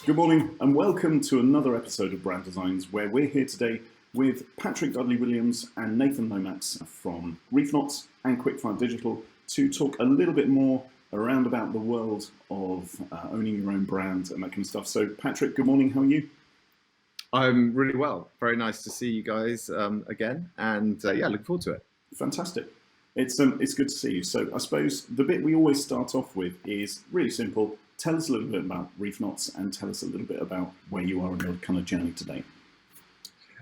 Good morning and welcome to another episode of Brand Designs, where we're here today with Patrick Dudley-Williams and Nathan Lomax from Reef and Quickfire Digital to talk a little bit more around about the world of owning your own brand and that kind of stuff. So Patrick, good morning, how are you? I'm really well. Very nice to see you guys again, and look forward to it. Fantastic. It's good to see you. So I suppose the bit we always start off with is really simple. Tell us a little bit about Reef and tell us a little bit about where you are in your kind of journey today.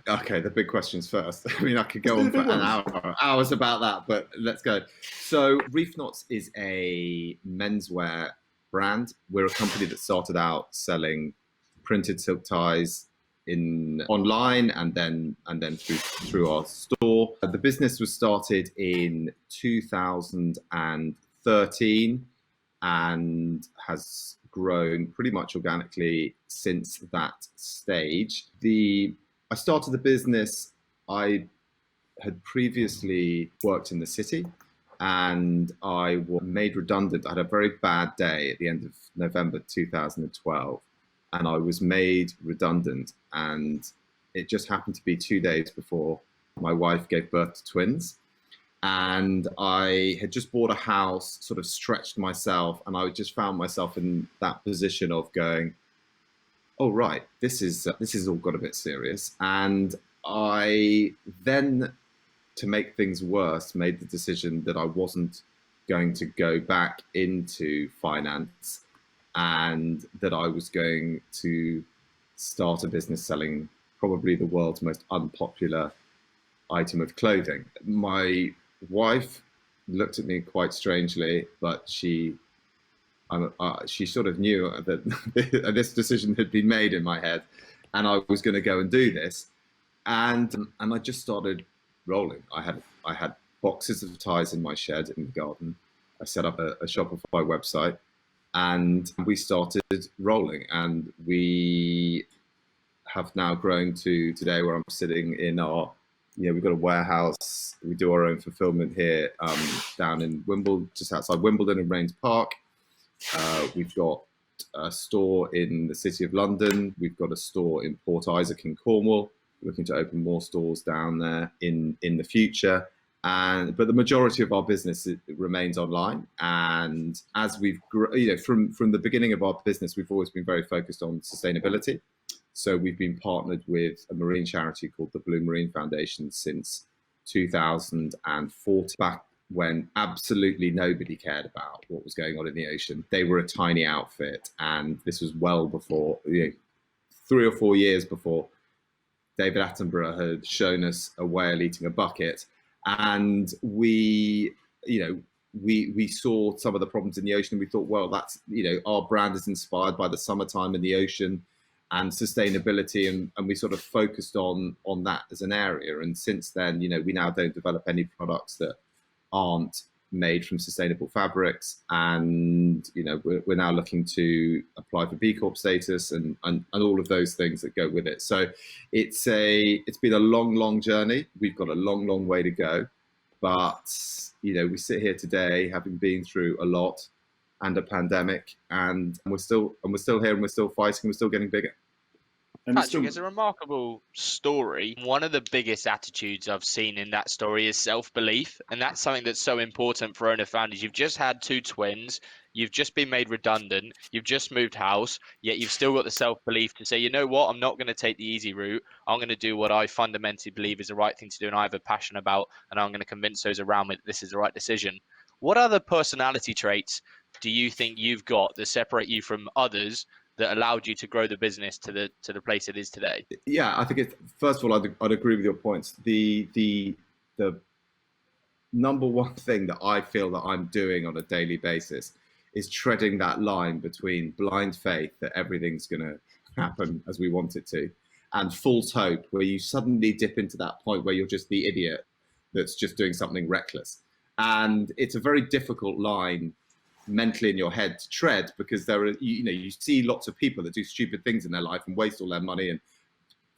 Okay, the big questions first. I mean, I could go on for hours about that, but let's go. So Reef is a menswear brand. We're a company that started out selling printed silk ties online and then through our store. The business was started in 2013 and has grown pretty much organically since that stage. I started the business, I had previously worked in the city and I was made redundant. I had a very bad day at the end of November 2012 and I was made redundant, and it just happened to be 2 days before my wife gave birth to twins. And I had just bought a house, sort of stretched myself, and I just found myself in that position of going, oh, right, this is all got a bit serious. And I then, to make things worse, made the decision that I wasn't going to go back into finance and that I was going to start a business selling probably the world's most unpopular item of clothing. My wife looked at me quite strangely, but she sort of knew that this decision had been made in my head and I was going to go and do this. And I just started rolling. I had boxes of ties in my shed in the garden. I set up a Shopify website and we started rolling, and we have now grown to today where I'm sitting in our, we've got a warehouse. We do our own fulfillment here down in Wimbledon, just outside Wimbledon in Rains Park. We've got a store in the City of London. We've got a store in Port Isaac in Cornwall. We're looking to open more stores down there in the future. But the majority of our business remains online. And as we've grown, from the beginning of our business, we've always been very focused on sustainability. So we've been partnered with a marine charity called the Blue Marine Foundation since 2014, back when absolutely nobody cared about what was going on in the ocean. They were a tiny outfit, and this was well before, 3 or 4 years before David Attenborough had shown us a whale eating a bucket. And we saw some of the problems in the ocean, and we thought, well, that's, our brand is inspired by the summertime in the ocean and sustainability, and we sort of focused on that as an area. And since then, we now don't develop any products that aren't made from sustainable fabrics, and we're now looking to apply for B Corp status and all of those things that go with it. So it's been a long journey. We've got a long way to go, but we sit here today having been through a lot and a pandemic, and we're still here, and we're still fighting, we're still getting bigger. Patrick, it's a remarkable story. One of the biggest attitudes I've seen in that story is self-belief, and that's something that's so important for owner founders. You've just had 2 twins, you've just been made redundant, you've just moved house, yet you've still got the self-belief to say, you know what, I'm not going to take the easy route. I'm going to do what I fundamentally believe is the right thing to do and I have a passion about, and I'm going to convince those around me that this is the right decision. What other personality traits do you think you've got that separate you from others that allowed you to grow the business to the place it is today? Yeah, I think first of all, I'd agree with your points. The number one thing that I feel that I'm doing on a daily basis is treading that line between blind faith that everything's going to happen as we want it to, and false hope, where you suddenly dip into that point where you're just the idiot that's just doing something reckless. And it's a very difficult line mentally in your head to tread, because there are, you see lots of people that do stupid things in their life and waste all their money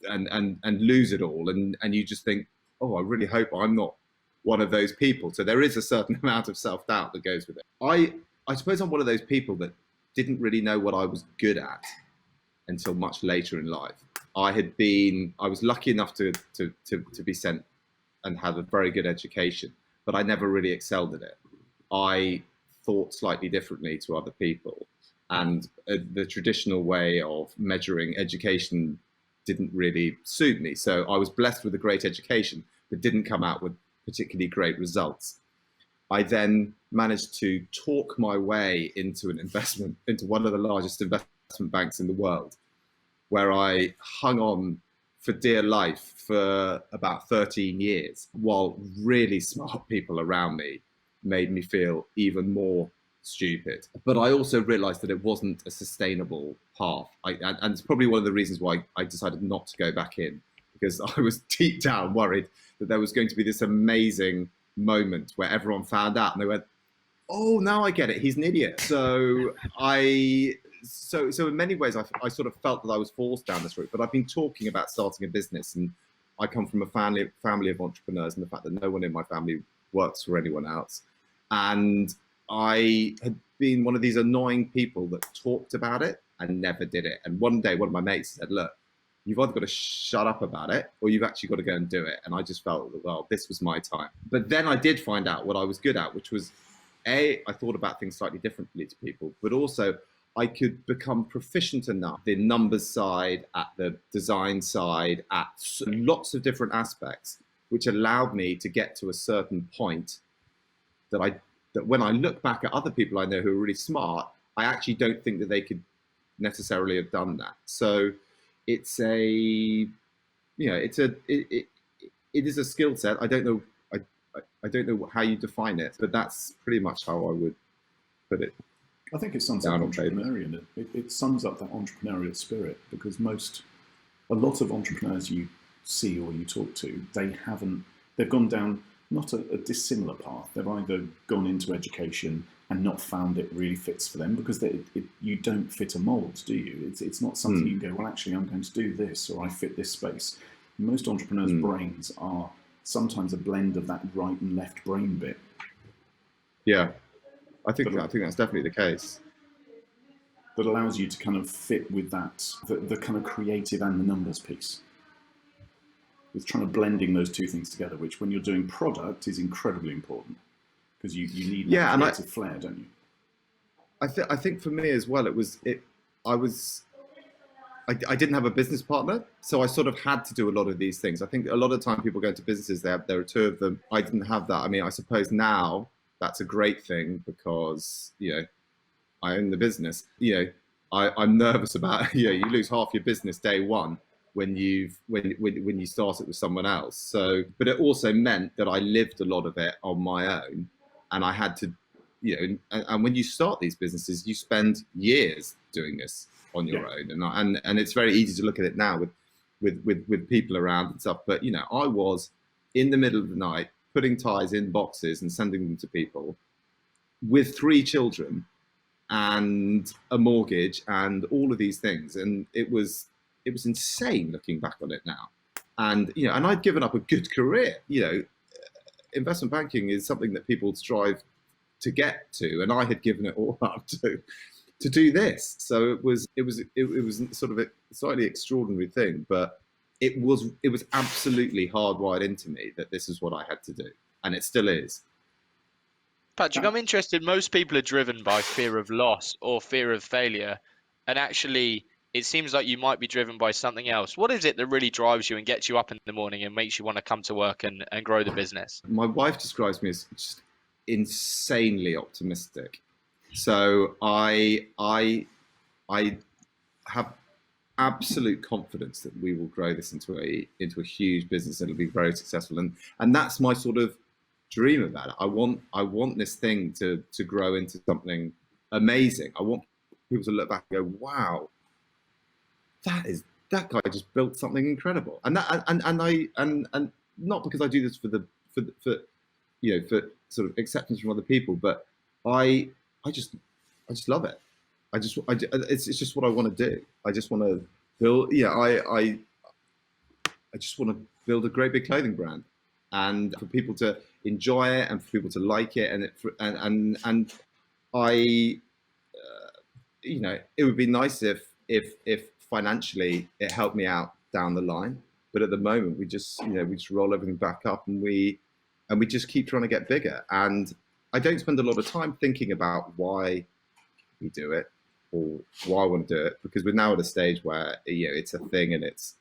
and lose it all, and you just think, oh, I really hope I'm not one of those people. So there is a certain amount of self-doubt that goes with it. I suppose I'm one of those people that didn't really know what I was good at until much later in life. I was lucky enough to be sent and have a very good education, but I never really excelled at it. I thought slightly differently to other people, and the traditional way of measuring education didn't really suit me. So I was blessed with a great education, but didn't come out with particularly great results. I then managed to talk my way into into one of the largest investment banks in the world, where I hung on for dear life for about 13 years, while really smart people around me made me feel even more stupid. But I also realized that it wasn't a sustainable path. And it's probably one of the reasons why I decided not to go back in, because I was deep down worried that there was going to be this amazing moment where everyone found out and they went, oh, now I get it, he's an idiot. So in many ways, I sort of felt that I was forced down this route. But I've been talking about starting a business, and I come from a family of entrepreneurs, and the fact that no one in my family works for anyone else. And I had been one of these annoying people that talked about it and never did it. And one day, one of my mates said, look, you've either got to shut up about it or you've actually got to go and do it. And I just felt that, well, this was my time. But then I did find out what I was good at, which was, I thought about things slightly differently to people, but also I could become proficient enough the numbers side, at the design side, at lots of different aspects, which allowed me to get to a certain point that when I look back at other people I know who are really smart, I actually don't think that they could necessarily have done that. So it is a skill set. I don't know how you define it, but that's pretty much how I would put it. I think it sums up entrepreneurial. It sums up that entrepreneurial spirit, because a lot of entrepreneurs you see or you talk to, they've gone down not a dissimilar path. They've either gone into education and not found it really fits for them, because you don't fit a mold, do you? It's not something you go, well, actually, I'm going to do this, or I fit this space. Most entrepreneurs' brains are sometimes a blend of that right and left brain bit. Yeah, I think that's definitely the case. That allows you to kind of fit with that, the kind of creative and the numbers piece. It's trying to blending those two things together, which when you're doing product is incredibly important, because you need that creative flair, don't you? I think for me as well, I didn't have a business partner, so I sort of had to do a lot of these things. I think a lot of time people go into businesses, there are two of them. I didn't have that. I mean, I suppose now that's a great thing, because, I own the business. I'm nervous about, you lose half your business day one when you start it with someone else. So, but it also meant that I lived a lot of it on my own, and I had to, and when you start these businesses, you spend years doing this on your own, and it's very easy to look at it now with people around and stuff. But I was in the middle of the night putting ties in boxes and sending them to people, with 3 children and a mortgage and all of these things, and it was insane looking back on it now. And and I'd given up a good career. Investment banking is something that people strive to get to, and I had given it all up to do this. So it was sort of a slightly extraordinary thing, but it was absolutely hardwired into me that this is what I had to do, and it still is. Patrick, I'm interested. Most people are driven by fear of loss or fear of failure, and actually it seems like you might be driven by something else. What is it that really drives you and gets you up in the morning and makes you want to come to work and grow the business? My wife describes me as just insanely optimistic. So I have absolute confidence that we will grow this into a huge business, and it'll be very successful. And that's my sort of dream about it. I want this thing to grow into something amazing. I want people to look back and go, wow, that guy just built something incredible. And not because I do this for sort of acceptance from other people, but I just love it. It's just what I want to do. I just want to build. Yeah, I just want to build a great big clothing brand, and for people to enjoy it and for people to like it, it would be nice if financially, it helped me out down the line. But at the moment, we just roll everything back up, and we just keep trying to get bigger. And I don't spend a lot of time thinking about why we do it or why I want to do it, because we're now at a stage where it's a thing and it's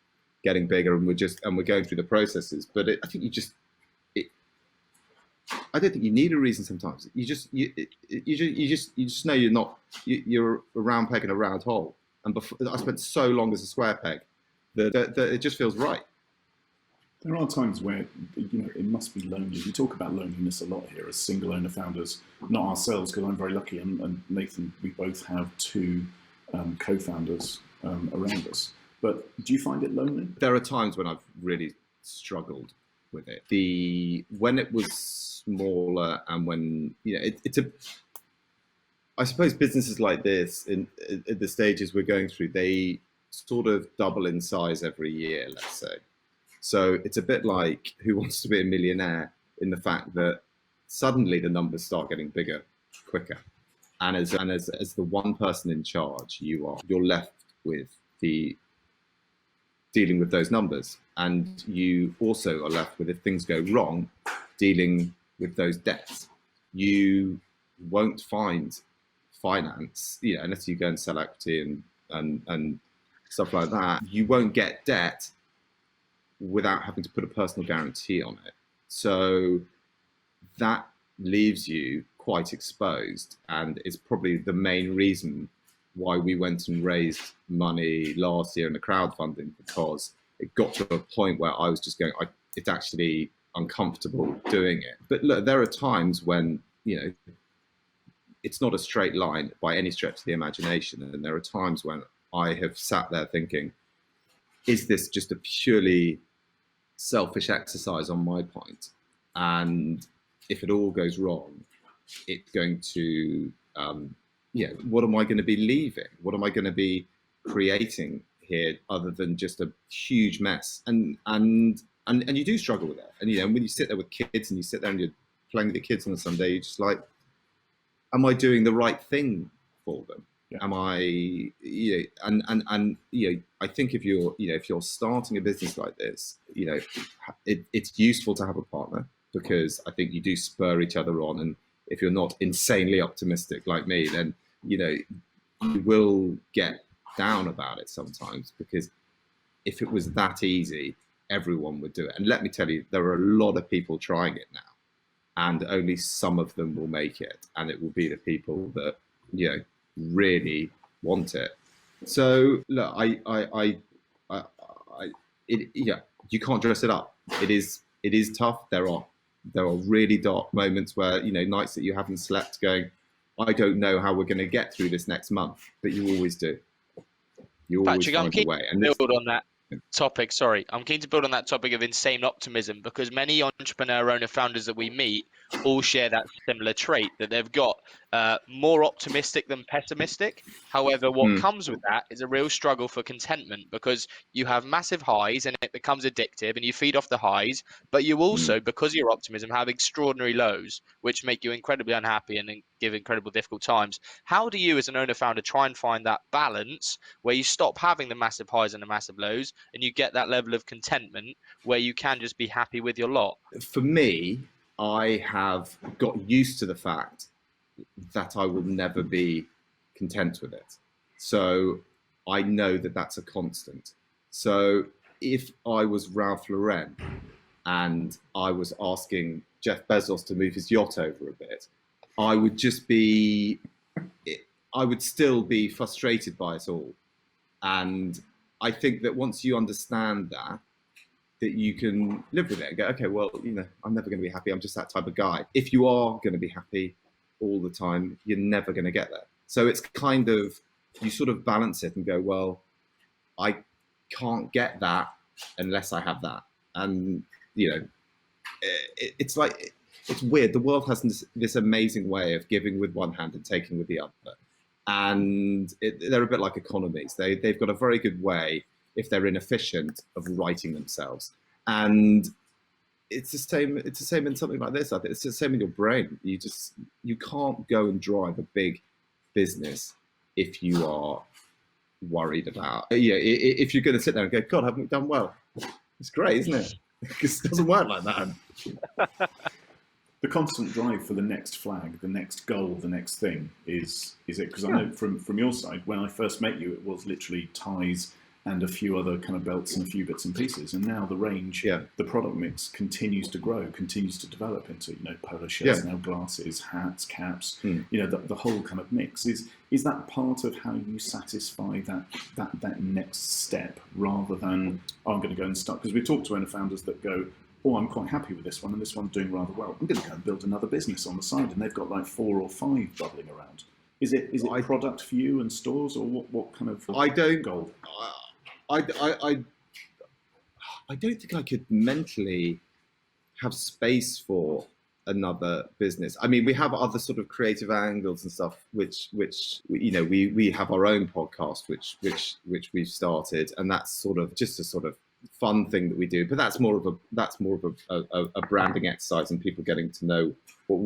getting bigger, and we're going through the processes. But I think I don't think you need a reason sometimes. You just know you're a round peg in a round hole. And I spent so long as a square peg that it just feels right. There are times where it must be lonely. We talk about loneliness a lot here as single owner founders, not ourselves, because I'm very lucky, and Nathan, we both have two co-founders around us. But do you find it lonely? There are times when I've really struggled with it. When it was smaller, and when I suppose businesses like this, in the stages we're going through, they sort of double in size every year, let's say. So it's a bit like Who Wants to Be a Millionaire, in the fact that suddenly the numbers start getting bigger, quicker. And as the one person in charge, you're left with dealing with those numbers. And you also are left with, if things go wrong, dealing with those debts. You won't find finance, unless you go and sell equity and stuff like that. You won't get debt without having to put a personal guarantee on it. So that leaves you quite exposed, and it's probably the main reason why we went and raised money last year in the crowdfunding, because it got to a point where I was just going, it's actually uncomfortable doing it. But look, there are times when, it's not a straight line by any stretch of the imagination. And there are times when I have sat there thinking, is this just a purely selfish exercise on my point? And if it all goes wrong, it's going to, what am I going to be leaving? What am I going to be creating here other than just a huge mess? And you do struggle with that. And when you sit there with kids and you sit there and you're playing with the kids on a Sunday, you're just like, am I doing the right thing for them? Yeah. Am I, I think if you're starting a business like this, it's useful to have a partner, because I think you do spur each other on. And if you're not insanely optimistic like me, then, you will get down about it sometimes, because if it was that easy, everyone would do it. And let me tell you, there are a lot of people trying it now, and only some of them will make it. And it will be the people that, really want it. So look, you can't dress it up. It is tough. There are really dark moments where, nights that you haven't slept, going, I don't know how we're going to get through this next month, but you always do. You always find a way. And build on that topic. Sorry, I'm keen to build on that topic of insane optimism, because many entrepreneur owner founders that we meet all share that similar trait, that they've got more optimistic than pessimistic. However, what comes with that is a real struggle for contentment, because you have massive highs and it becomes addictive and you feed off the highs, but you also, because of your optimism, have extraordinary lows, which make you incredibly unhappy and give incredible difficult times. How do you, as an owner founder, try and find that balance where you stop having the massive highs and the massive lows, and you get that level of contentment where you can just be happy with your lot? For me, I have got used to the fact that I will never be content with it. So I know that that's a constant. So if I was Ralph Lauren and I was asking Jeff Bezos to move his yacht over a bit, I would still be frustrated by it all. And I think that once you understand that you can live with it and go, okay, well, I'm never going to be happy. I'm just that type of guy. If you are going to be happy all the time, you're never going to get there. So it's kind of, you sort of balance it and go, well, I can't get that unless I have that. And, it's like, it's weird. The world has this amazing way of giving with one hand and taking with the other. And they're a bit like economies. They've got a very good way, if they're inefficient, of righting themselves. And it's the same in something like this. I think it's the same in your brain. You can't go and drive a big business if you are worried about. If you're going to sit there and go, God, haven't we done well? It's great, isn't it? Because it doesn't work like that. The constant drive for the next flag, the next goal, the next thing is it? Because I know from your side, when I first met you, it was literally ties and a few other kind of belts and a few bits and pieces. And now the range, the product mix continues to grow, continues to develop into, polo shirts, now glasses, hats, caps, the whole kind of mix. Is that part of how you satisfy that next step rather than, I'm going to go and start? Because we talked to owner founders that go, oh, I'm quite happy with this one and this one's doing rather well. I'm going to go and build another business on the side, and they've got like 4 or 5 bubbling around. Is it product for you and stores, or what kind of goal? I don't think I could mentally have space for another business. I mean, we have other sort of creative angles and stuff, which we have our own podcast, which we've started, and that's sort of just a sort of fun thing that we do. But that's more of a branding exercise and people getting to know what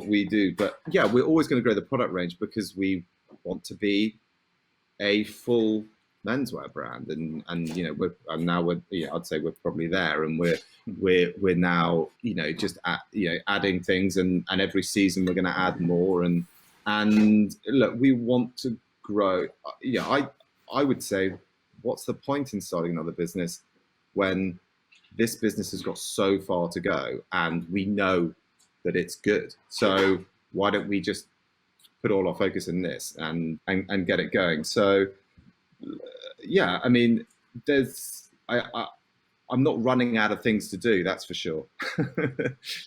we do. But yeah, we're always going to grow the product range because we want to be a full menswear brand, and I'd say we're probably there, and we're now just adding things, and every season we're going to add more, and look, we want to grow. I would say, what's the point in starting another business when this business has got so far to go and we know that it's good? So why don't we just put all our focus in this and get it going? So yeah, I mean, I'm not running out of things to do, that's for sure.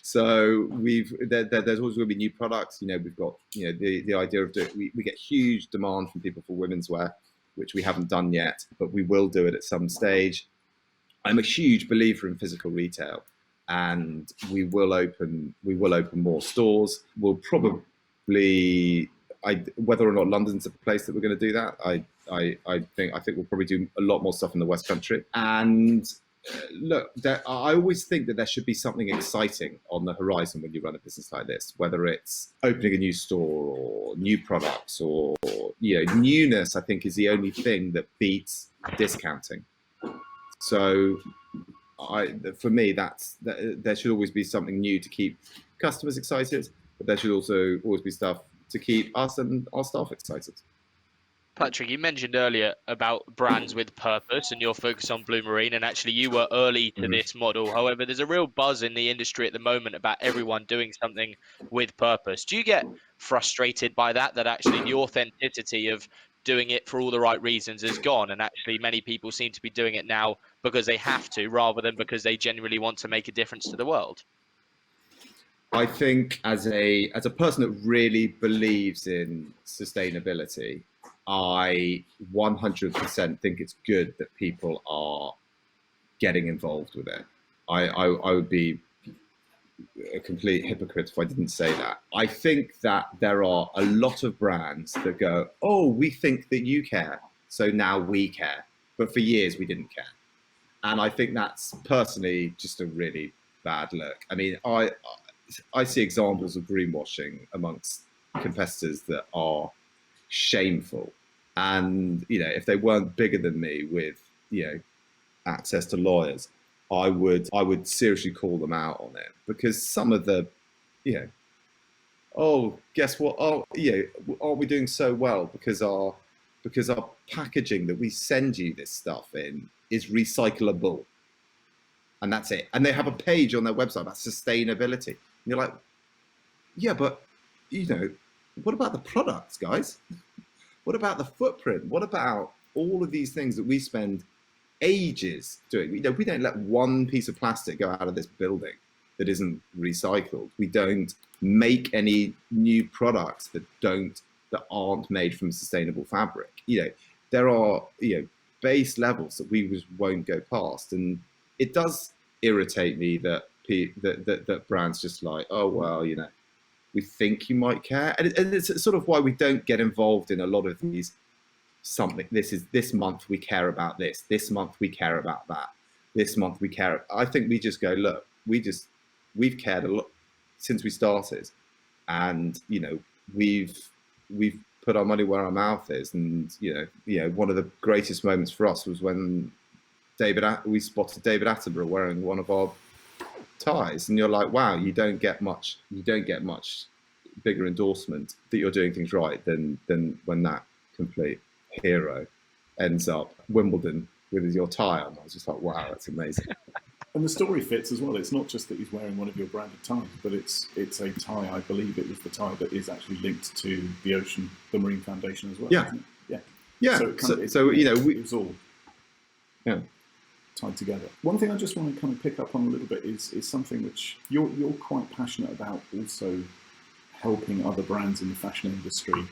So there's always going to be new products. We've got the idea of doing. We get huge demand from people for women's wear, which we haven't done yet, but we will do it at some stage. I'm a huge believer in physical retail, and we will open more stores. We'll probably, whether or not London's a place that we're going to do that, I think we'll probably do a lot more stuff in the West Country. And look, I always think that there should be something exciting on the horizon when you run a business like this, whether it's opening a new store or new products or newness. I think is the only thing that beats discounting. So for me, there should always be something new to keep customers excited, but there should also always be stuff to keep us and our staff excited. Patrick, you mentioned earlier about brands with purpose and your focus on Blue Marine, and actually you were early to this model. However, there's a real buzz in the industry at the moment about everyone doing something with purpose. Do you get frustrated by that actually the authenticity of doing it for all the right reasons is gone, and actually many people seem to be doing it now because they have to rather than because they genuinely want to make a difference to the world? I think as a person that really believes in sustainability, I 100% think it's good that people are getting involved with it. I would be a complete hypocrite if I didn't say that. I think that there are a lot of brands that go, oh, we think that you care, so now we care. But for years we didn't care. And I think that's personally just a really bad look. I mean, I see examples of greenwashing amongst competitors that are shameful. And, if they weren't bigger than me with, access to lawyers, I would seriously call them out on it, because some of the, oh, guess what? Oh, aren't we doing so well because our packaging that we send you this stuff in is recyclable, and that's it. And they have a page on their website about sustainability. And you're like, yeah, but what about the products, guys? What about the footprint? What about all of these things that we spend ages doing? We don't let one piece of plastic go out of this building that isn't recycled. We don't make any new products that aren't made from sustainable fabric. There are base levels that we just won't go past, and it does irritate me that that brands just like, oh well, we think you might care, and it's sort of why we don't get involved in a lot of these. This month we care about this month we care about that, this month we care. I think we just go, look, we've cared a lot since we started, and we've put our money where our mouth is. And one of the greatest moments for us was when we spotted David Attenborough wearing one of our ties, and you're like, wow, you don't get much bigger endorsement that you're doing things right than when that complete hero ends up Wimbledon with your tie on. I was just like, wow, that's amazing. And the story fits as well. It's not just that he's wearing one of your branded ties, but it's a tie. I believe it was the tie that is actually linked to the Marine Foundation as well. Yeah, isn't it? Yeah. So it was all tied together. One thing I just want to kind of pick up on a little bit is something which you're quite passionate about, also helping other brands in the fashion industry,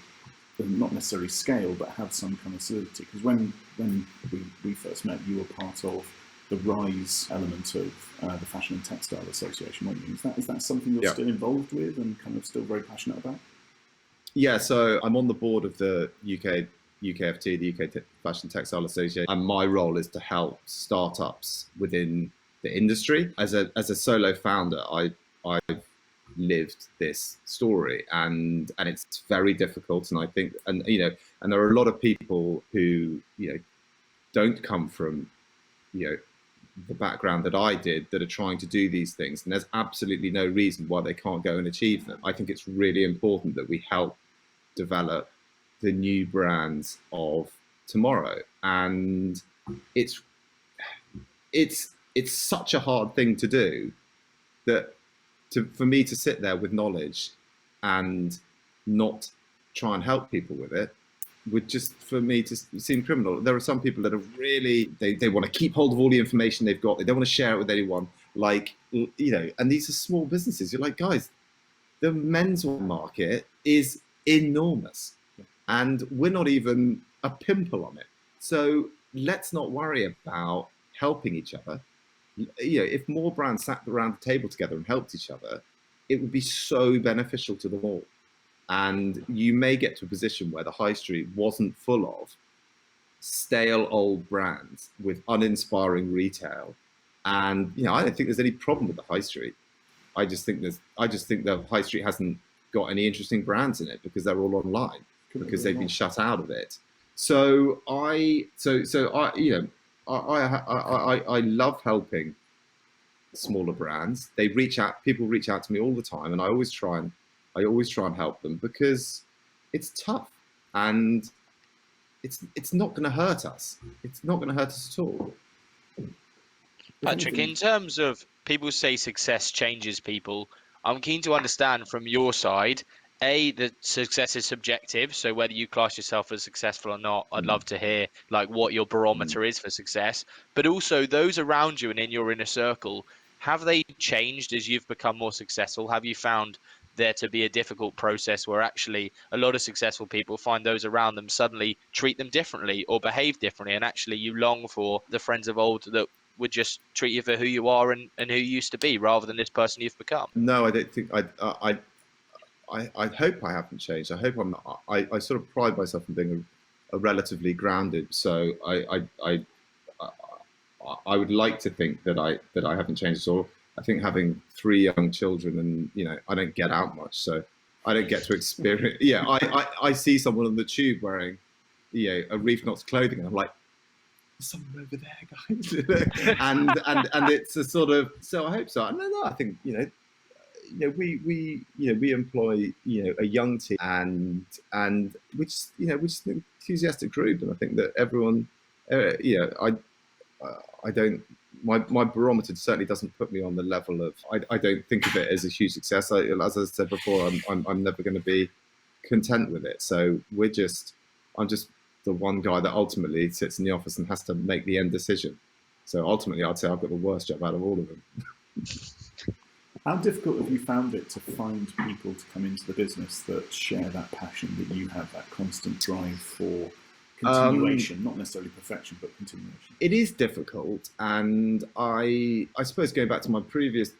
not necessarily scale, but have some kind of solidity. Because when we first met, you were part of the Rise element of the Fashion and Textile Association, weren't you? Is that something you're still involved with and kind of still very passionate about? Yeah, so I'm on the board of the UKFT, the UK Fashion Textile Association, and my role is to help startups within the industry. As a solo founder, I've lived this story, and it's very difficult. And I think, and there are a lot of people who don't come from the background that I did, that are trying to do these things, and there's absolutely no reason why they can't go and achieve them. I think it's really important that we help develop the new brands of tomorrow, and it's such a hard thing to do that for me to sit there with knowledge and not try and help people with it would just, for me, to seem criminal. There are some people that are really, they want to keep hold of all the information they've got. They don't want to share it with anyone. And these are small businesses. You're like, guys, the menswear market is enormous, and we're not even a pimple on it. So let's not worry about helping each other. If more brands sat around the table together and helped each other, it would be so beneficial to them all. And you may get to a position where the high street wasn't full of stale old brands with uninspiring retail. And I don't think there's any problem with the high street. I just think the high street hasn't got any interesting brands in it because they're all online, because they've been shut out of it. So I love helping smaller brands. People reach out to me all the time, and I always try and help them, because it's tough, and it's not going to hurt us. It's not going to hurt us at all. Patrick, in terms of people say success changes people, I'm keen to understand from your side, that success is subjective. So whether you class yourself as successful or not, I'd love to hear what your barometer is for success. But also those around you and in your inner circle, have they changed as you've become more successful? Have you found there to be a difficult process where actually a lot of successful people find those around them suddenly treat them differently or behave differently, and actually you long for the friends of old that would just treat you for who you are and who you used to be, rather than this person you've become? No, I don't think I hope I haven't changed. I hope I'm not. I sort of pride myself in being a relatively grounded. So I would like to think that I haven't changed at all. I think having 3 young children, and I don't get out much, so I don't get to experience. Yeah, I see someone on the tube wearing a Reef Knots clothing, and I'm like, there's someone over there, guys. and it's a sort of, so I hope so. No, I think we employ a young team, and which we're just an enthusiastic group, and I think that everyone I don't, my barometer certainly doesn't put me on the level of, I don't think of it as a huge success. As I said before, I'm never going to be content with it. So I'm just the one guy that ultimately sits in the office and has to make the end decision. So ultimately, I'd say I've got the worst job out of all of them. How difficult have you found it to find people to come into the business that share that passion that you have, that constant drive for continuation, not necessarily perfection, but continuation? It is difficult, and I suppose going back to my previous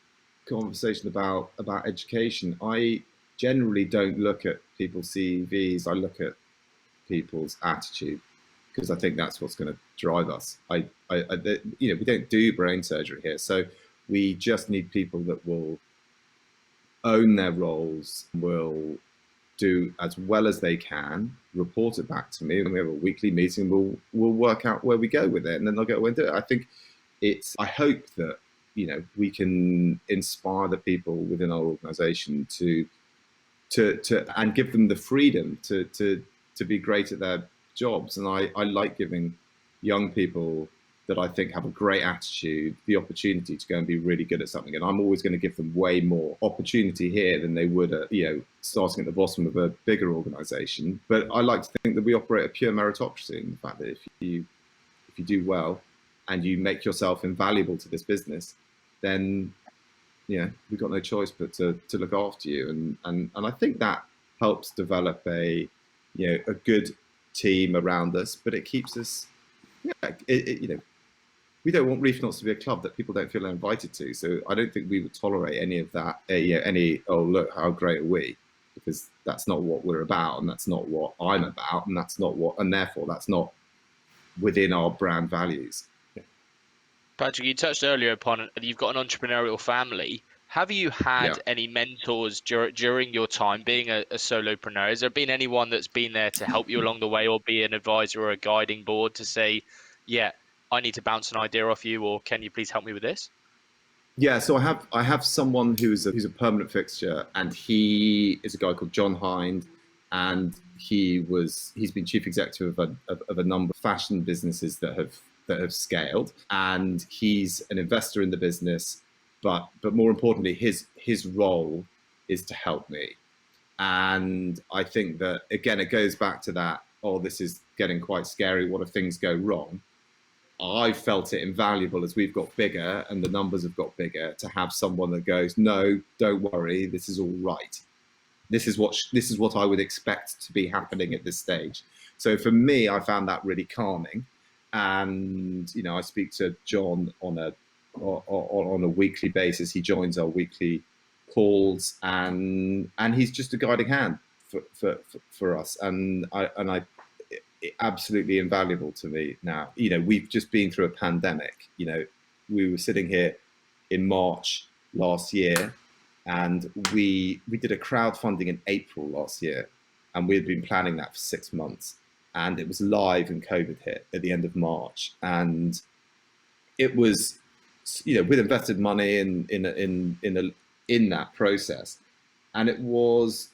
conversation about education, I generally don't look at people's CVs. I look at people's attitude, because I think that's what's going to drive us. We don't do brain surgery here, so we just need people that will own their roles, will do as well as they can, report it back to me, and we have a weekly meeting. We'll work out where we go with it, and then they'll go away and do it. I think I hope that we can inspire the people within our organisation to and give them the freedom to be great at their jobs. And I like giving young people that I think have a great attitude the opportunity to go and be really good at something. And I'm always going to give them way more opportunity here than they would at, starting at the bottom of a bigger organisation. But I like to think that we operate a pure meritocracy in the fact that if you do well and you make yourself invaluable to this business, then we've got no choice but to look after you. And I think that helps develop a good team around us, but it keeps us, we don't want Reef Knots to be a club that people don't feel invited to. So I don't think we would tolerate any of that, oh, look, how great are we? Because that's not what we're about, and that's not what I'm about, and therefore that's not within our brand values. Patrick, you touched earlier upon you've got an entrepreneurial family. Have you had any mentors during your time being a solopreneur? Has there been anyone that's been there to help you along the way, or be an advisor or a guiding board to say, I need to bounce an idea off you, or can you please help me with this? Yeah, so I have someone who's a permanent fixture, and he is a guy called John Hind, and he's been chief executive of a number of fashion businesses that have scaled, and he's an investor in the business, but more importantly, his role is to help me. And I think that, again, it goes back to that, this is getting quite scary, what if things go wrong? I felt it invaluable as we've got bigger and the numbers have got bigger to have someone that goes, no, don't worry, this is all right. This is what I would expect to be happening at this stage. So for me, I found that really calming. And I speak to John on a weekly basis. He joins our weekly calls, and he's just a guiding hand for us. And I absolutely invaluable to me now. We've just been through a pandemic. We were sitting here in March last year, and we did a crowdfunding in April last year, and we had been planning that for 6 months, and it was live and COVID hit at the end of March. And it was, we'd invested money in that process, and it was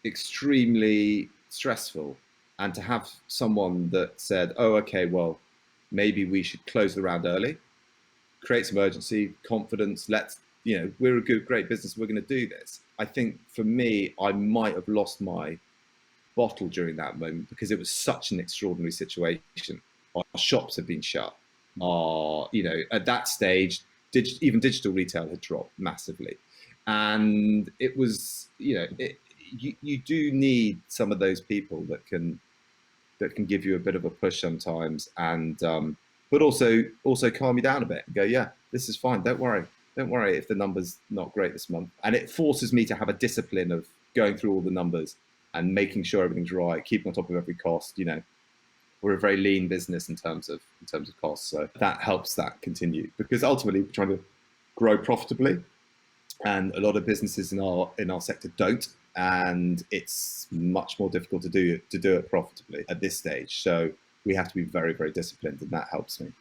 extremely stressful. And to have someone that said, oh, okay, well, maybe we should close the round early, create some urgency, confidence, we're a great business, we're going to do this. I think for me, I might have lost my bottle during that moment because it was such an extraordinary situation. Our shops had been shut. At that stage, even digital retail had dropped massively. And it was, you do need some of those people that can give you a bit of a push sometimes, and but also calm you down a bit and go, this is fine, don't worry if the number's not great this month. And it forces me to have a discipline of going through all the numbers and making sure everything's right, keeping on top of every cost. We're a very lean business in terms of costs, so that helps that continue, because ultimately we're trying to grow profitably, and a lot of businesses in our sector don't. And it's much more difficult to do it profitably at this stage. So we have to be very, very disciplined, and that helps me.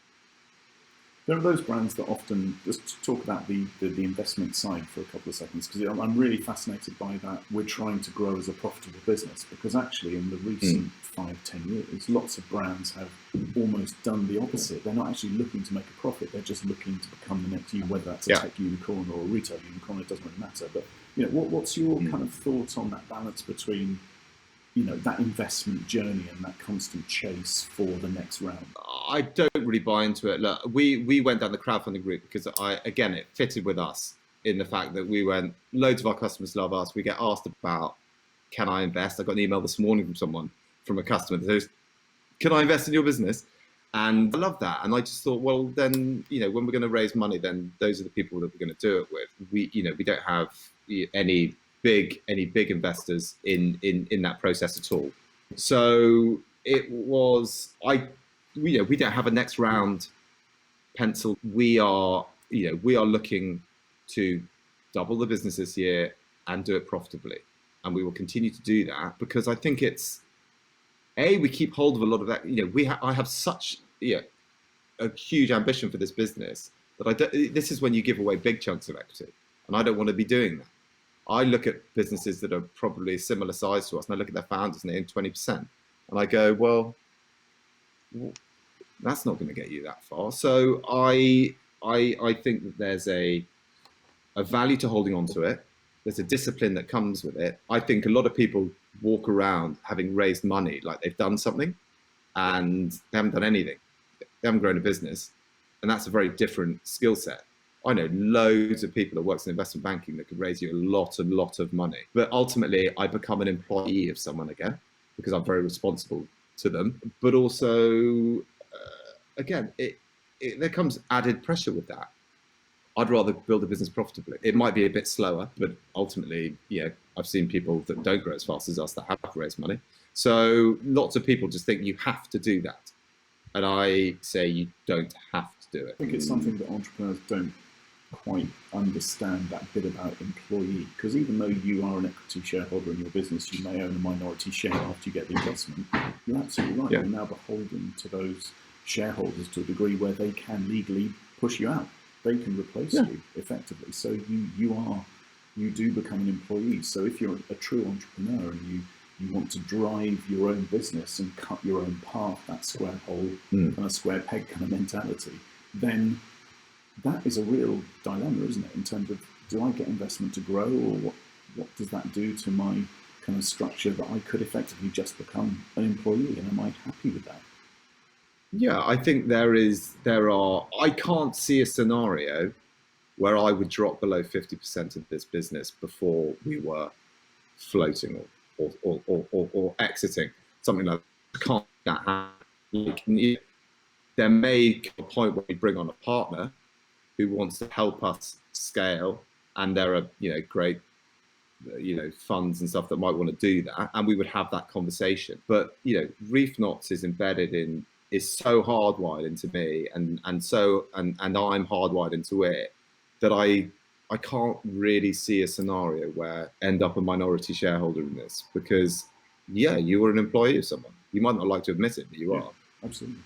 There are those brands that often, just to talk about the investment side for a couple of seconds, because I'm really fascinated by that. We're trying to grow as a profitable business, because actually in the recent 5-10 years, lots of brands have almost done the opposite. They're not actually looking to make a profit, they're just looking to become the next whether that's a tech unicorn or a retail unicorn, it doesn't really matter. But what's your kind of thoughts on that balance between that investment journey and that constant chase for the next round? I don't really buy into it. Look, we went down the crowdfunding route because it fitted with us in the fact that loads of our customers love us. We get asked about, can I invest? I got an email this morning from a customer that says, can I invest in your business? And I love that. And I just thought, well, then, when we're going to raise money, then those are the people that we're going to do it with. We don't have any big investors in that process at all. So it was, we don't have a next round pencil. We are looking to double the business this year and do it profitably. and we will continue to do that because I think it's we keep hold of a lot of that. I have such a huge ambition for this business that this is when you give away big chunks of equity, and I don't want to be doing that. I look at businesses that are probably similar size to us, and I look at their founders and they own 20%, and I go, well, that's not going to get you that far. So I think that there's a value to holding on to it. There's a discipline that comes with it. I think a lot of people walk around having raised money like they've done something, and they haven't done anything. They haven't grown a business, and that's a very different skill set. I know loads of people that works in investment banking that could raise you a lot of money, but ultimately I become an employee of someone again because I'm very responsible to them. But also, again, there comes added pressure with that. I'd rather build a business profitably. It might be a bit slower, but ultimately, I've seen people that don't grow as fast as us that have raised money. So lots of people just think you have to do that. And I say you don't have to do it. I think it's something that entrepreneurs don't quite understand, that bit about employee, because even though you are an equity shareholder in your business, you may own a minority share after you get the investment. You're absolutely right. Yeah. You're now beholden to those shareholders to a degree where they can legally push you out. They can replace you effectively. So you do become an employee. So if you're a true entrepreneur and you want to drive your own business and cut your own path, that square hole, kind of square peg kind of mentality, then that is a real dilemma, isn't it? In terms of, do I get investment to grow, or what does that do to my kind of structure that I could effectively just become an employee, and am I happy with that? Yeah, I think I can't see a scenario where I would drop below 50% of this business before we were floating or exiting, something like that. I can't see that happen. There may come a point where we bring on a partner who wants to help us scale, and there are great funds and stuff that might want to do that, and we would have that conversation. But Reef Knots is so hardwired into me, and I'm hardwired into it, that I can't really see a scenario where I end up a minority shareholder in this, because you were an employee of someone. You might not like to admit it, but you are. Absolutely.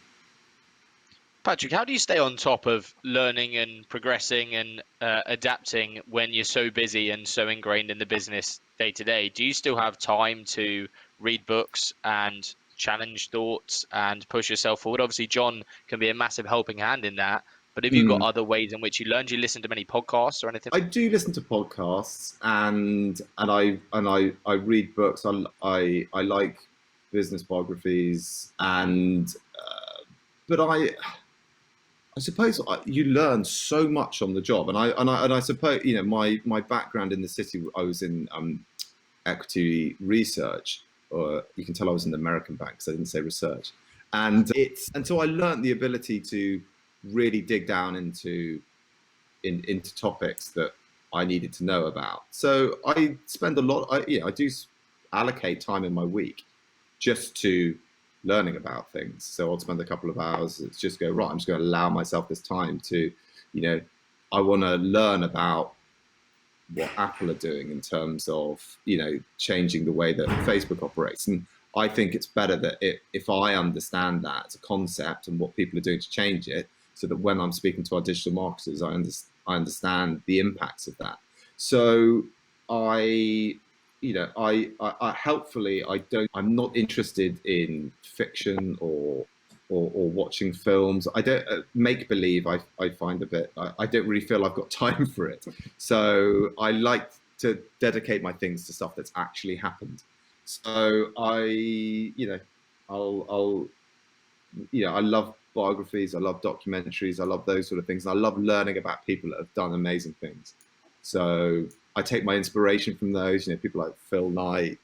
Patrick, how do you stay on top of learning and progressing and adapting when you're so busy and so ingrained in the business day to day? Do you still have time to read books and challenge thoughts and push yourself forward? Obviously, John can be a massive helping hand in that. But have you got other ways in which you learn? Do you listen to many podcasts or anything? I do listen to podcasts, and I read books. I like business biographies, and but I suppose you learn so much on the job, and I suppose my background in the city, I was in equity research, or you can tell I was in the American bank because I didn't say research, and so I learned the ability to really dig down into topics that I needed to know about. So I spend a lot. I do allocate time in my week just to learning about things. So I'll spend a couple of hours. It's just go, right, I'm just going to allow myself this time to, I want to learn about what Apple are doing in terms of, changing the way that Facebook operates. And I think it's better that if I understand that as a concept and what people are doing to change it, so that when I'm speaking to our digital marketers, I understand the impacts of that. So helpfully, I'm not interested in fiction or watching films. I don't make believe. I find a bit. I don't really feel I've got time for it. So I like to dedicate my things to stuff that's actually happened. So I love biographies. I love documentaries. I love those sort of things. And I love learning about people that have done amazing things. So I take my inspiration from those, people like Phil Knight,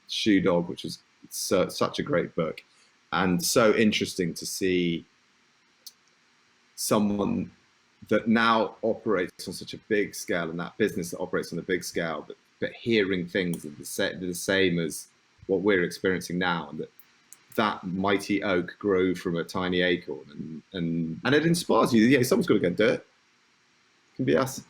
Shoe Dog, which is such a great book, and so interesting to see someone that now operates on such a big scale, and that business that operates on a big scale, but hearing things that are the same as what we're experiencing now, and that mighty oak grew from a tiny acorn, and it inspires you. Someone's got to go and do it. It can be us.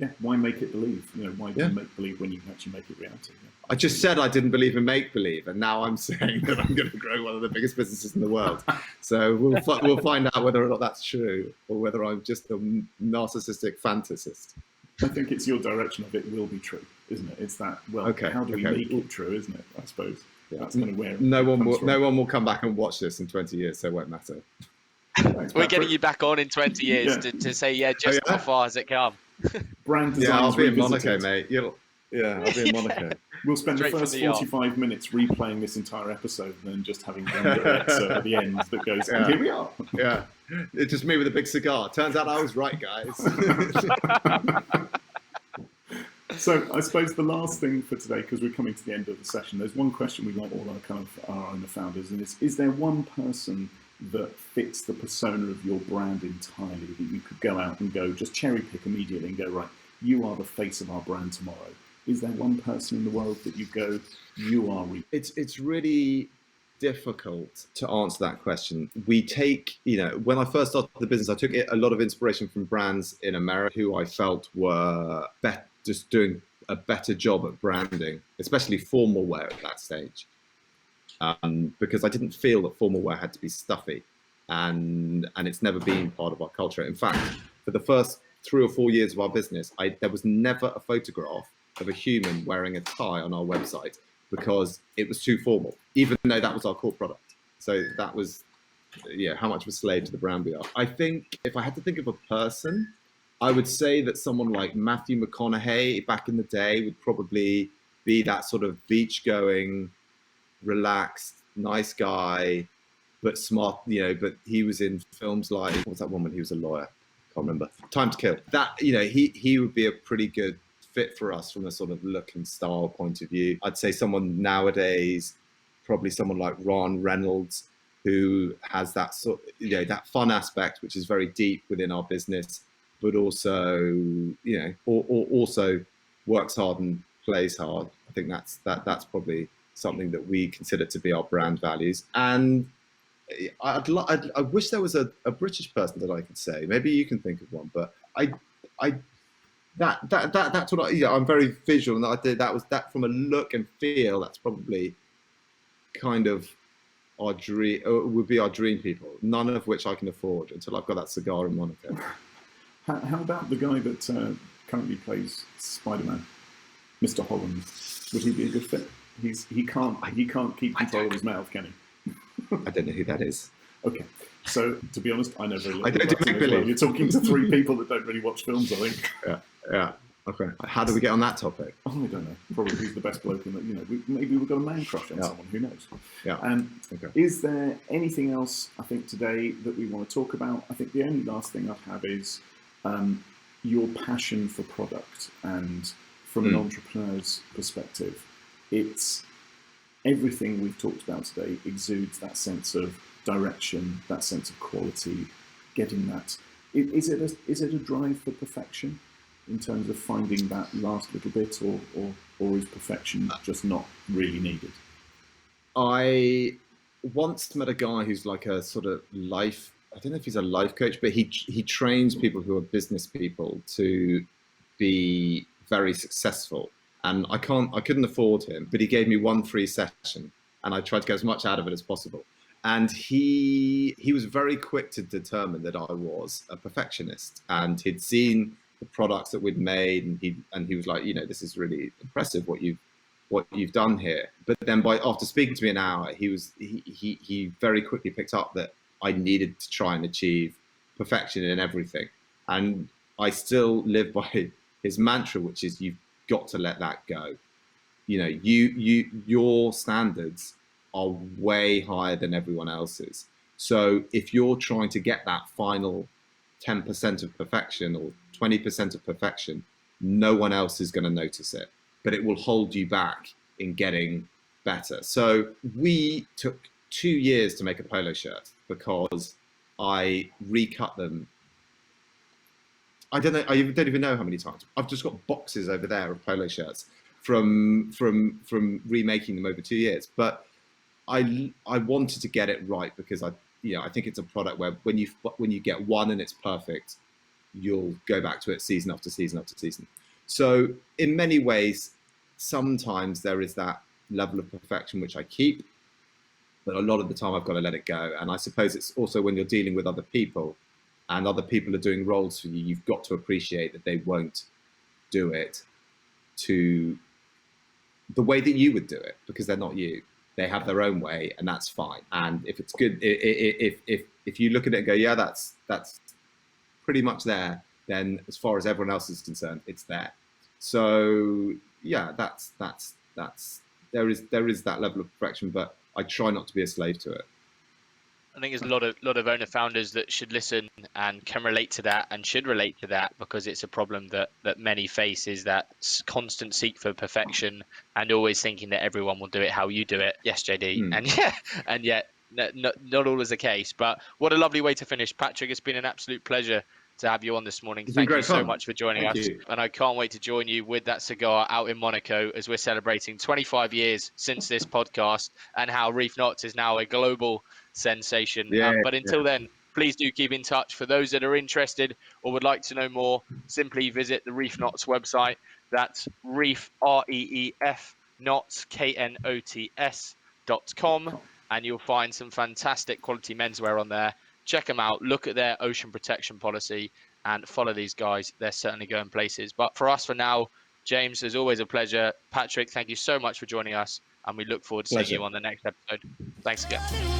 Yeah, why make it believe? Why do Yeah. you make believe when you can actually make it reality? Yeah. I just said I didn't believe in make-believe, and now I'm saying that I'm going to grow one of the biggest businesses in the world. So we'll find out whether or not that's true, or whether I'm just a narcissistic fantasist. I think it's your direction of it will be true, isn't it? It's that, how do we make it true, isn't it? I suppose. Yeah. That's kind of where no one will come back and watch this in 20 years, so it won't matter. Thanks, we're getting you back on in 20 years to say, how far has it come? Brand design. Yeah, I'll be in Monaco, mate. I'll be in Monaco. We'll spend the first 45 minutes replaying this entire episode and then just having one excerpt at the end that goes, and here we are. Yeah. It's just me with a big cigar. Turns out I was right, guys. So I suppose the last thing for today, because we're coming to the end of the session, there's one question we like all our owner founders, and is there one person that fits the persona of your brand entirely that you could go out and go, just cherry pick immediately and go, right, you are the face of our brand tomorrow? Is there one person in the world that you go, you are Reef? It's really difficult to answer that question. We take, when I first started the business, I took a lot of inspiration from brands in America who I felt were just doing a better job at branding, especially formal wear at that stage. Because I didn't feel that formal wear had to be stuffy, and it's never been part of our culture. In fact, for the first 3 or 4 years of our business, there was never a photograph of a human wearing a tie on our website because it was too formal, even though that was our core product. So that was, how much of a slave to the brand we are. I think if I had to think of a person, I would say that someone like Matthew McConaughey back in the day would probably be that sort of beach-going, relaxed, nice guy, but smart, but he was in films like, what was that one when he was a lawyer? Can't remember. Time to Kill. That, he would be a pretty good fit for us from a sort of look and style point of view. I'd say someone nowadays, probably someone like Ron Reynolds, who has that sort, that fun aspect, which is very deep within our business, but also, also works hard and plays hard. I think that's probably something that we consider to be our brand values. And I wish there was a British person that I could say. Maybe you can think of one, but that's what I'm very visual, and that was from a look and feel. That's probably kind of our dream, would be our dream people. None of which I can afford until I've got that cigar in Monaco. How about the guy that currently plays Spider-Man, Mr. Holland? Would he be a good fit? He can't keep control of his mouth, can he? I don't know who that is. Okay, so to be honest, I know very little. I don't do make believe. You're talking to 3 people that don't really watch films, I think. Yeah. Okay. How do we get on that topic? Oh, I don't know. Probably he's the best bloke in that. Maybe we've got a man crush on someone. Who knows? Yeah. Okay. Is there anything else I think today that we want to talk about? I think the only last thing I have is your passion for product, and from an entrepreneur's perspective, it's everything we've talked about today exudes that sense of direction, that sense of quality, getting that. Is it a drive for perfection in terms of finding that last little bit, or is perfection just not really needed? I once met a guy who's like a sort of life, I don't know if he's a life coach, but he trains people who are business people to be very successful. And I couldn't afford him, but he gave me 1 free session, and I tried to get as much out of it as possible. And he was very quick to determine that I was a perfectionist, and he'd seen the products that we'd made, and he was like, this is really impressive what you've done here. But then after speaking to me an hour, he very quickly picked up that I needed to try and achieve perfection in everything. And I still live by his mantra, which is you've got to let that go. Your standards are way higher than everyone else's. So if you're trying to get that final 10% of perfection or 20% of perfection, no one else is going to notice it, but it will hold you back in getting better. So we took 2 years to make a polo shirt because I recut them. I don't even know how many times. I've just got boxes over there of polo shirts from remaking them over 2 years. But I wanted to get it right because I think it's a product where when you get one and it's perfect, you'll go back to it season after season after season. So in many ways, sometimes there is that level of perfection which I keep, but a lot of the time I've got to let it go. And I suppose it's also when you're dealing with other people and other people are doing roles for you, you've got to appreciate that they won't do it to the way that you would do it, because they're not you. They have their own way, and that's fine. And if it's good, if you look at it and go, yeah, that's pretty much there, then as far as everyone else is concerned, it's there. So yeah, that's there is that level of perfection, but I try not to be a slave to it. I think there's a lot of owner founders that should listen and can relate to that and should relate to that, because it's a problem that many face, is that constant seek for perfection and always thinking that everyone will do it how you do it. Yes, JD. And yet not all is the case. But what a lovely way to finish, Patrick. It's been an absolute pleasure to have you on this morning. Thank you so much for joining us. And I can't wait to join you with that cigar out in Monaco as we're celebrating 25 years since this podcast, and how Reef Knots is now a global sensation. But until then, please do keep in touch. For those that are interested or would like to know more, simply visit the Reef Knots website. That's Reef, REEF, Knots, KNOTS.com, and you'll find some fantastic quality menswear on there. Check them out, look at their ocean protection policy, and follow these guys. They're certainly going places. But for us, for now, James, it's always a pleasure. Patrick, thank you so much for joining us, and we look forward to seeing you on the next episode. Thanks again.